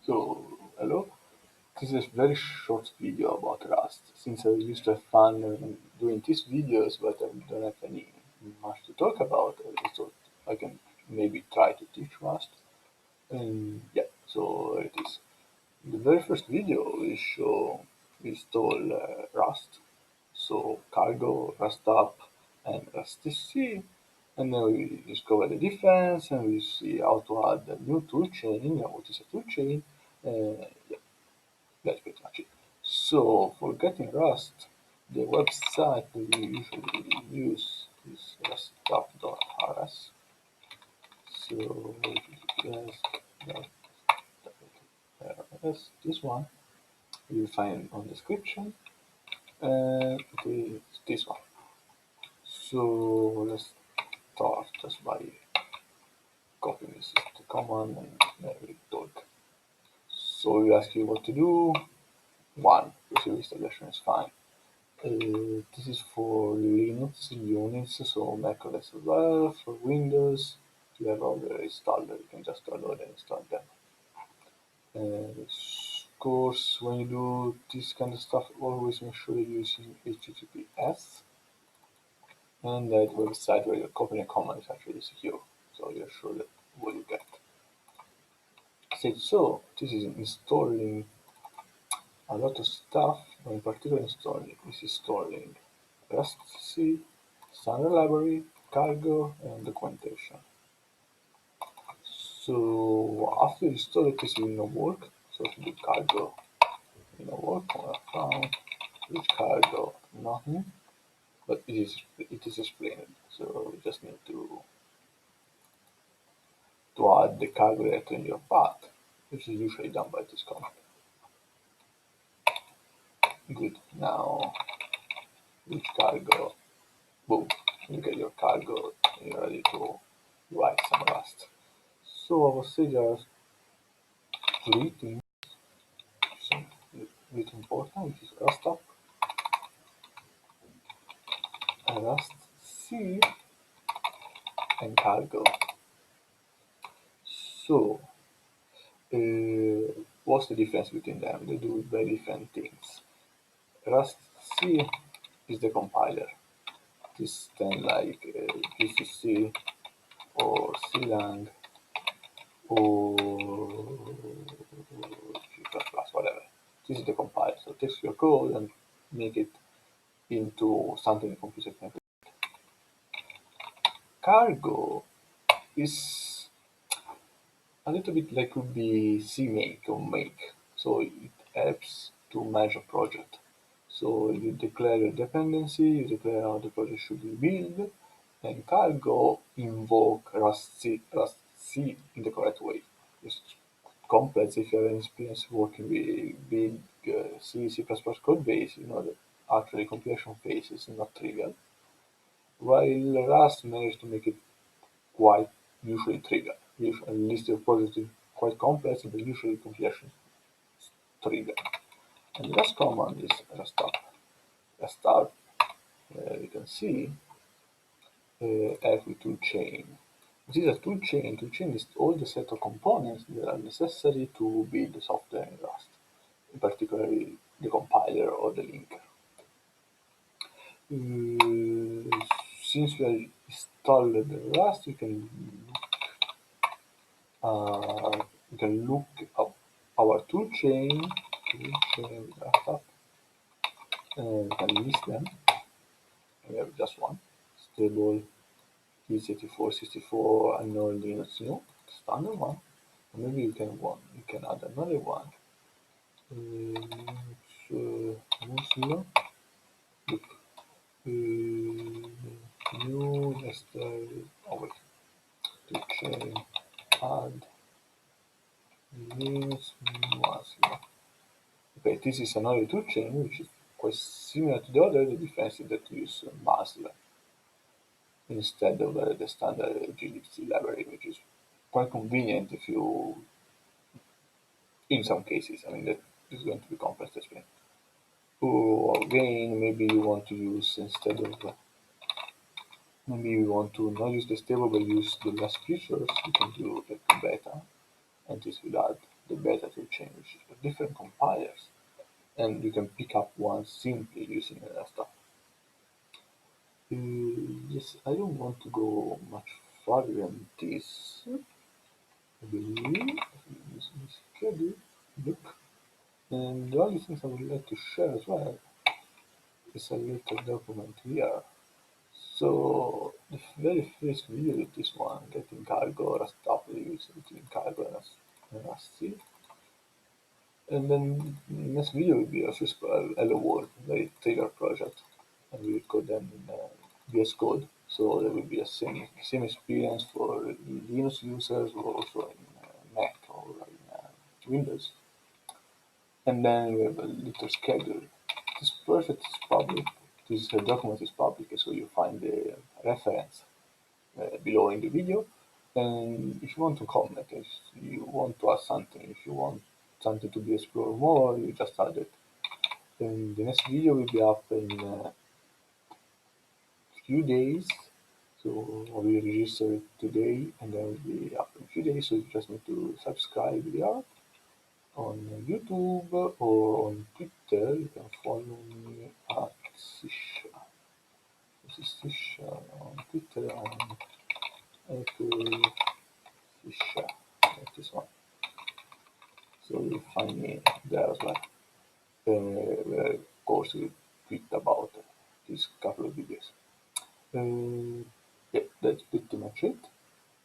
So, hello. This is a very short video about Rust. Since I used to have fun doing these videos, but I don't have any much to talk about, I thought I can maybe try to teach Rust. And yeah, so it is. The very first video we show we install Rust. So cargo, rustup, and rustc. And then we discover the difference and we see how to add a new toolchain. What is a toolchain? Yeah, that's pretty much it. So for getting Rust, the website we usually use is rustup.rs. So yes, this one you find on description, and it is this one. So let's start just by copying this to command and then we talk. So we ask you what to do. One, receive installation is fine. This is for Linux, Unix, so macOS as well. For Windows, you have already installed it, you can just download and install them. Of course, when you do this kind of stuff, always make sure you're using HTTPS, and that website where you're copying a command is actually secure, so you're sure that what you get. So, this is installing a lot of stuff, but in particular installing rustc, standard library, cargo, and documentation. So after you install it, this will not work. So to do cargo, will not work. Found with cargo, nothing. But it is explained. So we just need to add the cargo directly in your path, which is usually done by this command. Good. Now with cargo, boom, you get your cargo. You're ready to write some Rust. So I would say there are three things really important, which is rustup, rustc, and cargo. So, what's the difference between them? They do very different things. rustc is the compiler. This then like GCC or Clang or G++, whatever. This is the compiler. So it takes your code and make it into something the computer can read. Cargo is a little bit like could be CMake or make. So it helps to manage a project. So you declare your dependency, you declare how the project should be built, and cargo invoke rustc in the correct way. It's complex if you have any experience working with big C code base, you know that actually compilation phase is not trivial. While Rust managed to make it quite usually trivial. Usually, at least the project is quite complex, but usually compilation is trivial. And the last command is rustup. Rustup, you can see, every toolchain. This is a toolchain. Toolchain is all the set of components that are necessary to build the software in Rust, in particular the compiler or the linker. Since we have installed the Rust, you can look up our toolchain Rustup, and we can list them. We have just one stable e8464 unknown Linux new standard one. Maybe you can add another one. Mozilla look new yesterday. Oh wait, toolchain add Linux Mozilla. Okay, this is another toolchain which is quite similar to the other. The difference is that we use Mozilla instead of the standard glibc library, which is quite convenient if you, in some cases, I mean that is going to be complex to explain. Or again, maybe you want to use instead of, maybe you want to not use the stable but use the last features, you can do like beta, and this will add the beta toolchain, which is different compilers, and you can pick up one simply using a rustup. Yes, I don't want to go much further than this. I believe this is schedule. Look. And the only things I would like to share as well is a little document here. So the very first video is this one, getting cargo, rustup, using cargo and rustc. And then next video will be a first hello world, very trigger project, and we will code them in VS Code. So there will be a same experience for Linux users or also in Mac or in Windows. And then we have a little schedule. This project is public. This document is public, so you find the reference below in the video. And if you want to comment, if you want to add something, if you want something to be explored more, you just add it. And the next video will be up in a few days. So we register it today, and then it will be up in a few days. So you just need to subscribe here on YouTube or on Twitter. You can follow me at Sisha. This is Sisha on Twitter and Apple Sisha, like this one. So you'll find me there as well. Where of course we tweet about these couple of videos. Yeah, that's pretty much it.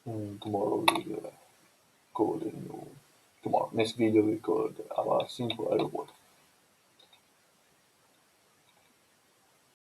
Tomorrow we'll code a new. Tomorrow, next video we code our simple robot.